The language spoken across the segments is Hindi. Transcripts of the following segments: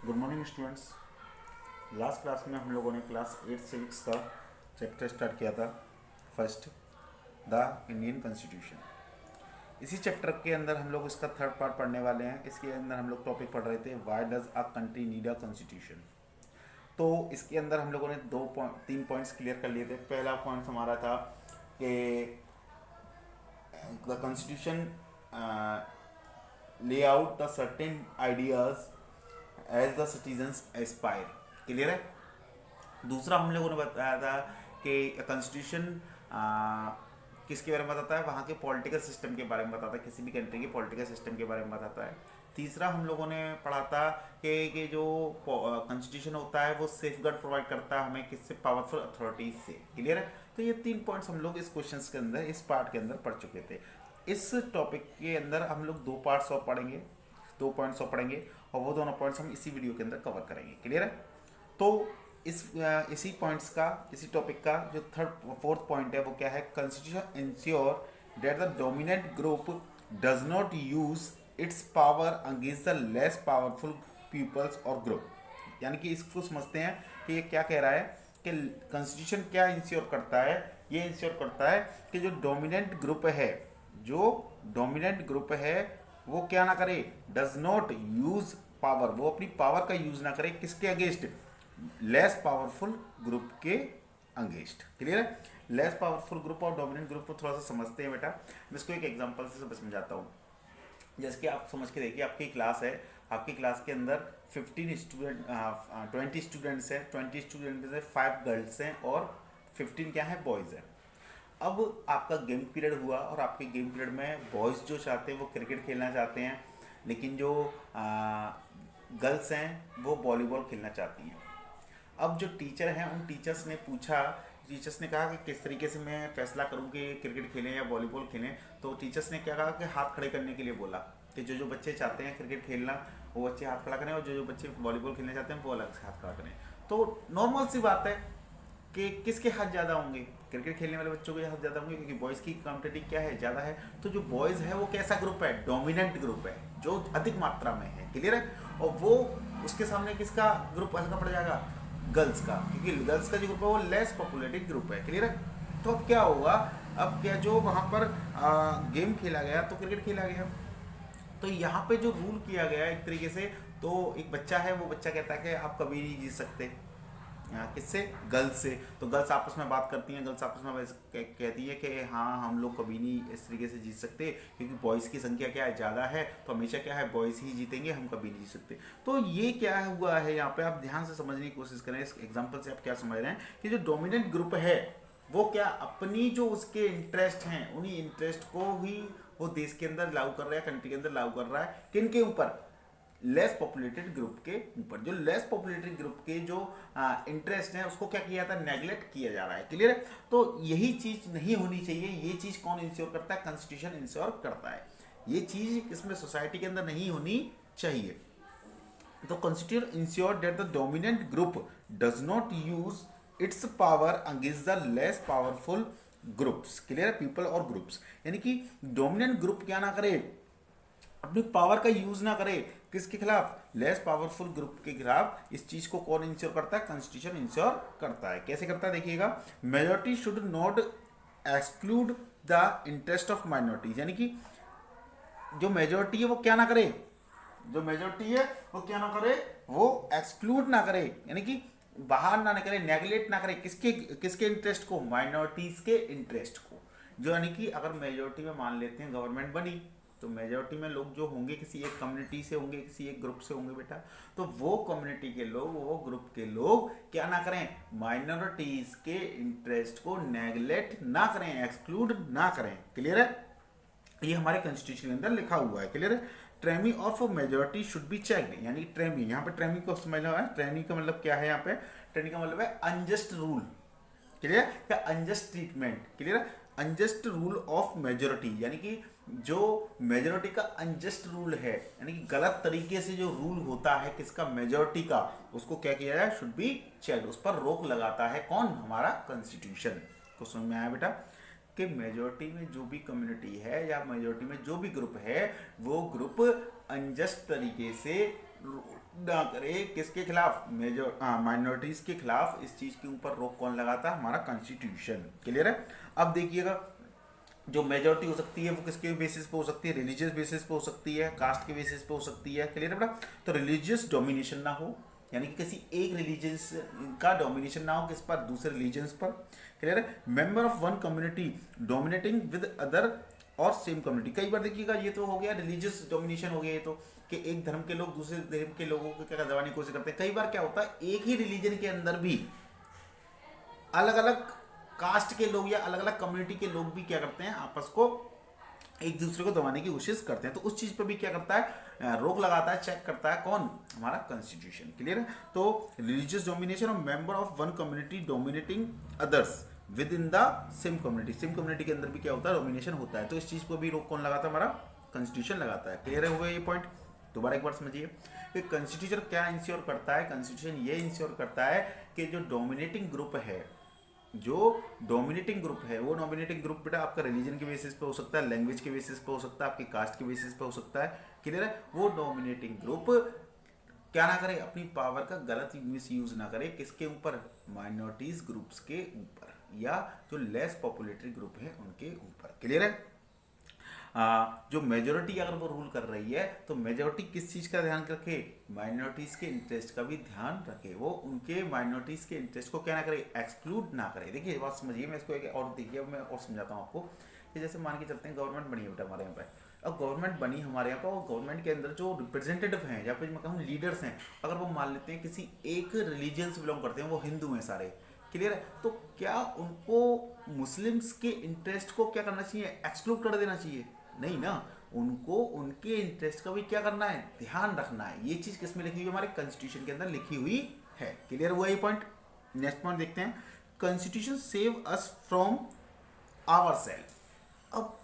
Good morning students. Last class में हम लोगों ने क्लास 8 सिविक्स का चैप्टर स्टार्ट किया था, फर्स्ट द इंडियन कॉन्स्टिट्यूशन। इसी चैप्टर के अंदर हम लोग इसका थर्ड पार्ट पढ़ने वाले हैं। इसके अंदर हम लोग टॉपिक पढ़ रहे थे why does a country need a constitution. तो इसके अंदर हम लोगों ने तीन पॉइंट्स क्लियर कर लिए थे। पहला पॉइंट हमारा था कि the constitution lay out the certain ideas as the citizens aspire। Clear है। दूसरा हम लोगों ने बताया था कि कॉन्स्टिट्यूशन किसके बारे में बताता है, वहाँ के पॉलिटिकल सिस्टम के बारे में बताता है, किसी भी कंट्री के पॉलिटिकल सिस्टम के बारे में बताता है। तीसरा हम लोगों ने पढ़ा था कि जो कॉन्स्टिट्यूशन होता है वो सेफ गार्ड प्रोवाइड करता है हमें, किससे, पावरफुल अथॉरिटीज से। क्लियर है। तो ये तीन पॉइंट्स हम लोग इस क्वेश्चन के अंदर, इस पार्ट के अंदर पढ़ चुके थे। इस टॉपिक के अंदर हम लोग दो पार्ट्स और पढ़ेंगे, 2 पॉइंट्स और पढ़ेंगे, और वो दोनों पॉइंट्स हम इसी वीडियो के अंदर कवर करेंगे। क्लियर है। तो इसी पॉइंट्स का, इसी टॉपिक का जो फोर्थ पॉइंट है वो क्या है, constitution ensure that the dominant group does not use its power against the less powerful peoples और ग्रुप। यानी कि इसको समझते हैं कि ये क्या कह रहा है कि कॉन्स्टिट्यूशन क्या इंश्योर करता है। ये इंश्योर करता है कि जो डोमिनेंट ग्रुप है, जो डोमिनेंट ग्रुप है वो क्या ना करे, डज नॉट यूज पावर, वो अपनी पावर का यूज ना करे, किसके अगेंस्ट, लेस पावरफुल ग्रुप के अगेंस्ट। क्लियर है। लेस पावरफुल ग्रुप और डोमिनेंट ग्रुप को थोड़ा सा समझते हैं बेटा। मैं इसको एक एग्जांपल से समझाता हूँ। जैसे कि आप समझ के देखिए, आपकी क्लास है, आपकी क्लास के अंदर 15 स्टूडेंट 20 स्टूडेंट्स हैं, 20 स्टूडेंट में 5 गर्ल्स हैं और 15 क्या है, बॉयज़ हैं। अब आपका गेम पीरियड हुआ और आपके गेम पीरियड में बॉयज़ जो चाहते हैं वो क्रिकेट खेलना चाहते हैं, लेकिन जो गर्ल्स हैं वो वॉलीबॉल खेलना चाहती हैं। अब जो टीचर हैं उन टीचर्स ने पूछा, टीचर्स ने कहा कि किस तरीके से मैं फैसला करूं कि क्रिकेट खेलें या वॉलीबॉल खेलें। तो टीचर्स ने क्या कहा कि हाथ खड़े करने के लिए बोला कि जो जो बच्चे चाहते हैं क्रिकेट खेलना वो बच्चे हाथ खड़ा करें, और जो जो बच्चे वॉलीबॉल खेलना चाहते हैं वो अलग से हाथ खड़ा करें। तो नॉर्मल सी बात है कि किसके हाथ ज़्यादा होंगे, क्रिकेट खेलने वाले बच्चों के हाथ ज़्यादा होंगे, क्योंकि बॉयज़ की क्वांटिटी क्या है, ज़्यादा है। तो जो बॉयज़ है वो कैसा ग्रुप है, डोमिनेंट ग्रुप है, जो अधिक मात्रा में है। क्लियर है। और वो उसके सामने किसका ग्रुप हल्का पड़ जाएगा, गर्ल्स का, क्योंकि गर्ल्स का जो ग्रुप है वो लेस पॉपुलेटेड ग्रुप है। क्लियर है। तो अब क्या होगा, अब क्या जो वहाँ पर गेम खेला गया तो क्रिकेट खेला गया, तो यहाँ पे जो रूल किया गया एक तरीके से, तो एक बच्चा है, वो बच्चा कहता है कि आप कभी नहीं जीत सकते। किससे, गर्ल्स से। तो गर्ल्स आपस में बात करती हैं, गर्ल्स आपस में कहती है कि हाँ हम लोग कभी नहीं इस तरीके से जीत सकते, क्योंकि बॉयज़ की संख्या क्या है, ज़्यादा है, तो हमेशा क्या है, बॉयज़ ही जीतेंगे, हम कभी नहीं जीत सकते। तो ये क्या हुआ है यहाँ पे, आप ध्यान से समझने की कोशिश करें। इस एग्जाम्पल से आप क्या समझ रहे हैं कि जो डोमिनेंट ग्रुप है वो क्या अपनी जो उसके इंटरेस्ट हैं, उन्हीं इंटरेस्ट को ही वो देश के अंदर लागू कर रहा है, कंट्री के अंदर लागू कर रहा है, किन के ऊपर, लेस पॉपुलेटेड ग्रुप के ऊपर। जो लेस पॉपुलेटेड ग्रुप के जो इंटरेस्ट है उसको क्या किया था, नेग्लेक्ट किया जा रहा है। क्लियर है। तो यही चीज नहीं होनी चाहिए। ये चीज कौन इंश्योर करता है, कॉन्स्टिट्यूशन इंश्योर करता है। ये चीज इसमें सोसाइटी के अंदर नहीं होनी चाहिए। तो constitution ensure that the dominant group does not use its power against the less powerful groups. Clear है, पीपल और ग्रुप्स। यानी कि डोमिनेंट ग्रुप क्या ना करे, अपनी पावर का यूज ना करे, किसके खिलाफ, लेस पावरफुल ग्रुप के खिलाफ। इस चीज को कौन इंश्योर करता है, कॉन्स्टिट्यूशन इंश्योर करता है। कैसे करता है देखिएगा, majority should not exclude the interest of minorities. यानी कि जो मेजॉरिटी है वो क्या ना करे, जो मेजॉरिटी है वो क्या ना करे, वो एक्सक्लूड ना करे, यानी कि बाहर ना करे, नेगलेक्ट ना करे, किसके किसके इंटरेस्ट को, माइनॉरिटीज के इंटरेस्ट को। जो यानी कि अगर मेजॉरिटी में मान लेते हैं गवर्नमेंट बनी, तो मेजॉरिटी में लोग जो होंगे किसी एक कम्युनिटी से होंगे, किसी एक ग्रुप से होंगे बेटा, तो वो कम्युनिटी के लोग, वो ग्रुप के लोग क्या ना करें, माइनॉरिटीज के इंटरेस्ट को नेगलेक्ट ना करें, एक्सक्लूड ना करें। क्लियर है। ये हमारे कॉन्स्टिट्यूशन के अंदर लिखा हुआ है। क्लियर है। ट्रेमी of majority should be checked. यानी ट्रेमी, यहाँ पे ट्रेमी को समझना है। ट्रेमी का मतलब क्या है, यहाँ पे ट्रेमी का मतलब है अनजस्ट रूल। क्लियर, या अनजस्ट ट्रीटमेंट। क्लियर है। अनजस्ट रूल ऑफ मेजोरिटी, यानी कि जो मेजोरिटी का अनजस्ट रूल है, यानी कि गलत तरीके से जो रूल होता है किसका, मेजोरिटी का, उसको क्या किया जाए, शुड बी चेक्ड। उस पर रोक लगाता है कौन, हमारा कॉन्स्टिट्यूशन। को समझ में आया बेटा कि मेजोरिटी में जो भी कम्युनिटी है या मेजोरिटी में जो भी ग्रुप है, वो ग्रुप अनजस्ट तरीके से ना करे, किसके खिलाफ, मेजर माइनॉरिटीज के खिलाफ। इस चीज के ऊपर रोक कौन लगाता है, हमारा कॉन्स्टिट्यूशन। क्लियर है। अब देखिएगा, जो मेजोरिटी हो सकती है वो किसके बेसिस पे हो सकती है, रिलीजियस बेसिस पे हो सकती है, कास्ट के बेसिस पे हो सकती है। क्लियर है बेटा। तो रिलीजियस डोमिनेशन ना हो, यानी कि किसी एक रिलीजियंस का डोमिनेशन ना हो किस पर, दूसरे रिलीजियंस पर। क्लियर है। Member of one community dominating with other और सेम कम्युनिटी। कई बार देखिएगा, ये तो हो गया रिलीजियस डोमिनेशन हो गया, ये तो कि एक धर्म के लोग दूसरे धर्म के लोगों को क्या दबाने की कोशिश करते हैं। कई बार क्या होता है, एक ही रिलीजन के अंदर भी अलग अलग कास्ट के लोग या अलग अलग कम्युनिटी के लोग भी क्या करते हैं, आपस को एक दूसरे को दबाने की कोशिश करते हैं। तो उस चीज पर भी क्या करता है, रोक लगाता है, चेक करता है कौन, हमारा कॉन्स्टिट्यूशन। क्लियर है। तो रिलीजियस डोमिनेशन और member of one community dominating others with in the same community, same community के अंदर भी क्या होता है, डोमिनेशन होता है। तो इस चीज को भी रोक कौन लगाता है, हमारा कॉन्स्टिट्यूशन लगाता है। क्लियर है, हुआ ये पॉइंट। दोबारा एक बार समझिए कि कॉन्स्टिट्यूशन क्या इंश्योर करता है। कॉन्स्टिट्यूशन ये इंश्योर करता है कि जो डोमिनेटिंग ग्रुप है, जो डोमिनेटिंग ग्रुप है, वो डोमिनेटिंग ग्रुप बेटा आपका रिलीजन के बेसिस पे हो सकता है, लैंग्वेज के बेसिस पे हो सकता है, आपकी कास्ट के बेसिस पे हो सकता है। क्लियर है। वो डोमिनेटिंग ग्रुप क्या ना करे, अपनी पावर का गलत मिस यूज ना करे, किसके ऊपर, माइनॉरिटीज ग्रुप्स के ऊपर, या जो लेस पॉपुलेटेड ग्रुप है उनके ऊपर। क्लियर है। जो मेजोरिटी अगर वो रूल कर रही है तो मेजोरिटी किस चीज का ध्यान रखे, माइनॉरिटीज के इंटरेस्ट का भी ध्यान रखे। वो उनके माइनॉरिटीज के इंटरेस्ट को क्या ना करे, एक्सक्लूड ना करे। देखिए बात समझिए, मैं इसको एक और देखिए, मैं और समझाता हूँ आपको कि जैसे मान के चलते हैं गवर्नमेंट बनी है बेटा हमारे यहाँ पे। अब गवर्नमेंट बनी हमारे यहाँ पर, और गवर्नमेंट के अंदर जो रिप्रेजेंटेटिव हैं या फिर मैं कहूँ लीडर्स हैं, अगर वो मान लेते हैं किसी एक रिलीजन से बिलोंग करते हैं, वो हिंदू हैं सारे। क्लियर है। तो क्या उनको मुस्लिम्स के इंटरेस्ट को क्या करना चाहिए, एक्सक्लूड कर देना चाहिए? नहीं ना, उनको उनके इंटरेस्ट का भी क्या करना है, ध्यान रखना है। ये चीज किसमें लिखी हुई है, हमारे कॉन्स्टिट्यूशन के अंदर लिखी हुई है। क्लियर हुआ ये पॉइंट। नेक्स्ट पॉइंट देखते हैं, constitution save us from our self. अब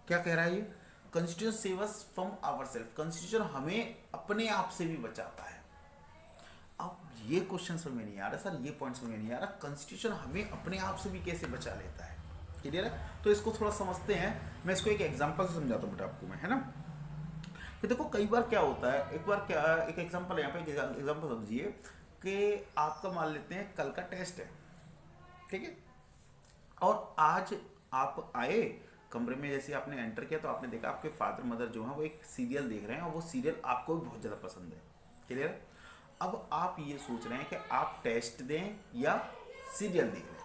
क्या कह रहा है ये, constitution save us from our self. Constitution हमें अपने आप से भी बचाता है। अब ये क्वेश्चन समझ में नहीं आ रहा सर, ये पॉइंट समझ में नहीं आ रहा, कॉन्स्टिट्यूशन हमें अपने आप से भी कैसे बचा लेता है। क्लियर है। तो इसको थोड़ा समझते हैं। मैं इसको एक एग्जांपल से समझाता हूँ बेटा आपको मैं, है ना। कि देखो कई बार क्या होता है, एक बार क्या, एक एग्जांपल यहाँ पे एग्जांपल समझिए कि आपका मान लेते हैं कल का टेस्ट है, ठीक है, और आज आप आए कमरे में, जैसे आपने एंटर किया तो आपने देखा आपके फादर मदर जो है वो एक सीरियल देख रहे हैं, और वो सीरियल आपको भी बहुत ज़्यादा पसंद है। क्लियर है। अब आप ये सोच रहे हैं कि आप टेस्ट दें या सीरियल देख लें।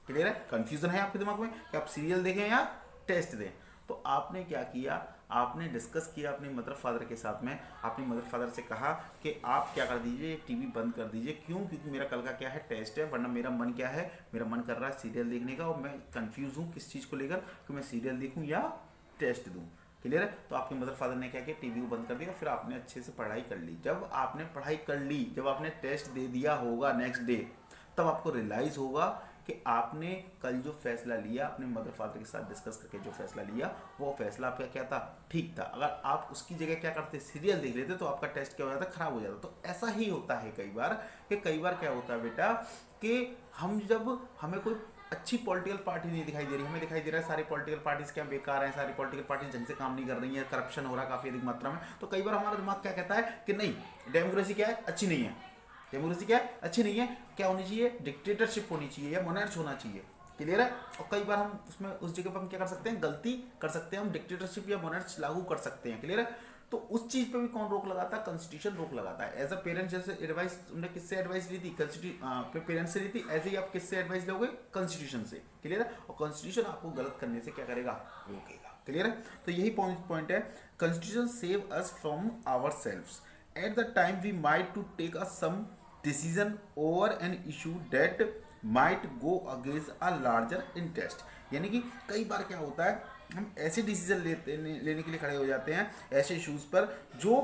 क्लियर है। कंफ्यूजन है आपके दिमाग में कि आप सीरियल देखें या टेस्ट दें। तो आपने क्या किया, आपने डिस्कस किया अपने मदर फादर के साथ में, आपने मदर फादर से कहा कि आप क्या कर दीजिए, टीवी बंद कर दीजिए। क्यों? क्योंकि मेरा कल का क्या है, टेस्ट है, वरना मेरा मन क्या है, मेरा मन कर रहा है सीरियल देखने का, और मैं कंफ्यूज हूँ किस चीज़ को लेकर कि मैं सीरियल देखूँ या टेस्ट दूँ। क्लियर है। तो आपके मदर फादर ने क्या किया, टीवी को बंद कर दिया, फिर आपने अच्छे से पढ़ाई कर ली। जब आपने पढ़ाई कर ली, जब आपने टेस्ट दे दिया होगा नेक्स्ट डे, तब आपको रियलाइज होगा कि आपने कल जो फैसला लिया, अपने मदर फादर के साथ डिस्कस करके जो फैसला लिया, वो फैसला आपका क्या था, ठीक था। अगर आप उसकी जगह क्या करते, सीरियल देख लेते, तो आपका टेस्ट क्या हो जाता, खराब हो जाता। तो ऐसा ही होता है कई बार, कि कई बार क्या होता है बेटा कि हम जब हमें कोई अच्छी पॉलिटिकल पार्टी नहीं दिखाई दे रही, हमें दिखाई दे रहा है सारी पॉलिटिकल पार्टीज क्या बेकार हैं, सारी पॉलिटिकल पार्टीज ढंग से काम नहीं कर रही है, करप्शन हो रहा है काफ़ी अधिक मात्रा में, तो कई बार हमारा दिमाग क्या कहता है कि नहीं, डेमोक्रेसी क्या है, अच्छी नहीं है, डेमोक्रेसी क्या है, अच्छी नहीं है, क्या होनी चाहिए, डिक्टेटरशिप होनी चाहिए या मोनार्च होना चाहिए। क्लियर है। और कई बार हम उसमें उस जगह पर हम क्या कर सकते हैं, गलती कर सकते हैं, हम डिक्टेटरशिप या मोनार्च लागू कर सकते हैं। क्लियर है। तो उस चीज पे भी कौन रोक लगाता है, कॉन्स्टिट्यूशन रोक लगाता है। एज अ पेरेंट जैसे एडवाइस उन्होंने किससे एडवाइस ली थी, पेरेंट्स से ली थी, ऐसे ही आप किससे एडवाइस लोगे, कॉन्स्टिट्यूशन से। क्लियर है। और कॉन्स्टिट्यूशन आपको गलत करने से क्या करेगा, रोकेगा। क्लियर है। तो यही पॉइंट है, constitution save us from our selves at the time we might to take a some decision over an issue that might go against a larger interest। यानी कि कई बार क्या होता है, हम ऐसे डिसीजन लेने के लिए खड़े हो जाते हैं ऐसे इश्यूज पर जो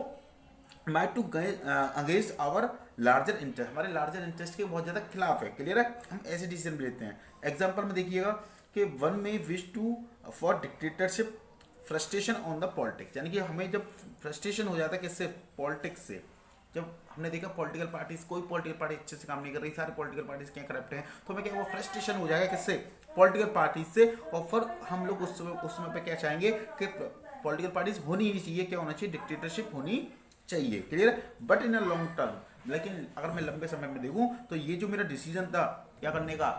might to against our larger interest, हमारे लार्जर इंटरेस्ट के बहुत ज़्यादा खिलाफ है। क्लियर है। हम ऐसे डिसीजन लेते हैं। एग्जाम्पल में देखिएगा कि वन में wish to for dictatorship frustration on the politics, यानी कि हमें जब फ्रस्ट्रेशन हो जाता है किससे, पॉलिटिक्स से। जब हमने देखा पॉलिटिकल पार्टीज, कोई पॉलिटिकल पार्टी अच्छे से काम नहीं कर रही, सारी पॉलिटिकल पार्टीज क्या करप्ट हैं, तो हमें क्या वो फ्रस्ट्रेशन हो जाएगा किससे, पॉलिटिकल पार्टीज से। और फिर हम लोग उस समय पे क्या चाहेंगे कि पॉलिटिकल पार्टीज होनी ही चाहिए, क्या होना चाहिए, डिक्टेटरशिप होनी चाहिए, क्लियर है। But in a long term, लेकिन अगर मैं लंबे समय में देखूं तो ये जो मेरा डिसीजन था क्या करने का,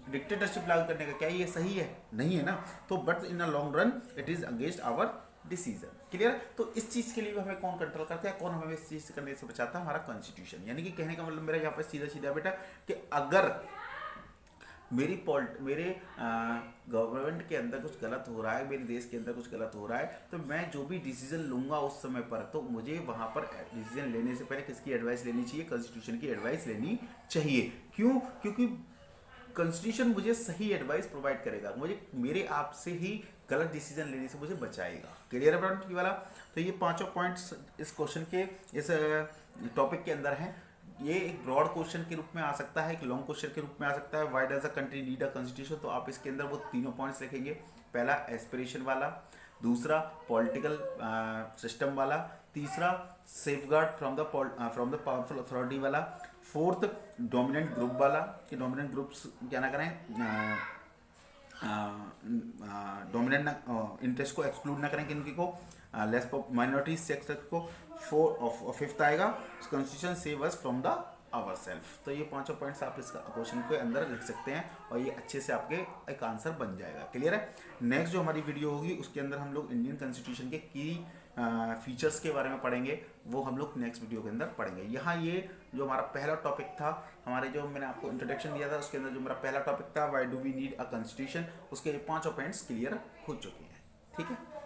डिक्टेटरशिप लागू करने का, क्या ये सही है? नहीं है ना। तो but in a long run it is against our decision, clear. तो इस चीज के लिए भी हमें कौन कंट्रोल करता है, कौन हमें इस चीज करने से बचाता है? हमारा कॉन्स्टिट्यूशन। यानी कि कहने का मतलब मेरा यहाँ पर सीधा सीधा बेटा कि अगर मेरे गवर्नमेंट के अंदर कुछ गलत हो रहा है, मेरे देश के अंदर कुछ गलत हो रहा है, तो मैं जो भी डिसीजन लूंगा उस समय पर, तो मुझे वहां पर डिसीजन लेने से पहले किसकी एडवाइस लेनी चाहिए? कॉन्स्टिट्यूशन की एडवाइस लेनी चाहिए। क्यों? क्योंकि कॉन्स्टिट्यूशन मुझे सही एडवाइस प्रोवाइड करेगा, मुझे मेरे आप से ही गलत डिसीजन लेने से मुझे बचाएगा, क्लियर है पॉइंट वाला। तो ये पांचों पॉइंट्स इस क्वेश्चन के, इस टॉपिक के अंदर हैं। ये एक ब्रॉड क्वेश्चन के रूप में आ सकता है, एक लॉन्ग क्वेश्चन के रूप में आ सकता है। Why does a country need a constitution? तो आप इसके अंदर वो तीनों पॉइंट्स लिखेंगे। पहला एस्पिरेशन वाला, दूसरा पॉलिटिकल सिस्टम वाला, तीसरा safeguard from the powerful authority वाला, फोर्थ डोमिनेंट ग्रुप वाला कि डोमिनेंट ग्रुप्स क्या ना करें, डोमिनेंट इंटरेस्ट को एक्सक्लूड ना करें किनकी को, लेस माइनॉरिटी सेक्टर को। फिफ्थ आएगा constitution save us from the our self. तो ये पांचों पॉइंट्स आप इसका क्वेश्चन के अंदर लिख सकते हैं और ये अच्छे से आपके एक आंसर बन जाएगा, क्लियर है। नेक्स्ट जो हमारी वीडियो होगी उसके अंदर हम लोग इंडियन कॉन्स्टिट्यूशन के की फीचर्स के बारे में पढ़ेंगे, वो हम लोग नेक्स्ट वीडियो के अंदर पढ़ेंगे। यहाँ ये जो हमारा पहला टॉपिक था, हमारे जो मैंने आपको इंट्रोडक्शन दिया था उसके अंदर जो मेरा पहला टॉपिक था why do we need a constitution, उसके पांचों पॉइंट्स क्लियर हो चुके हैं, ठीक है।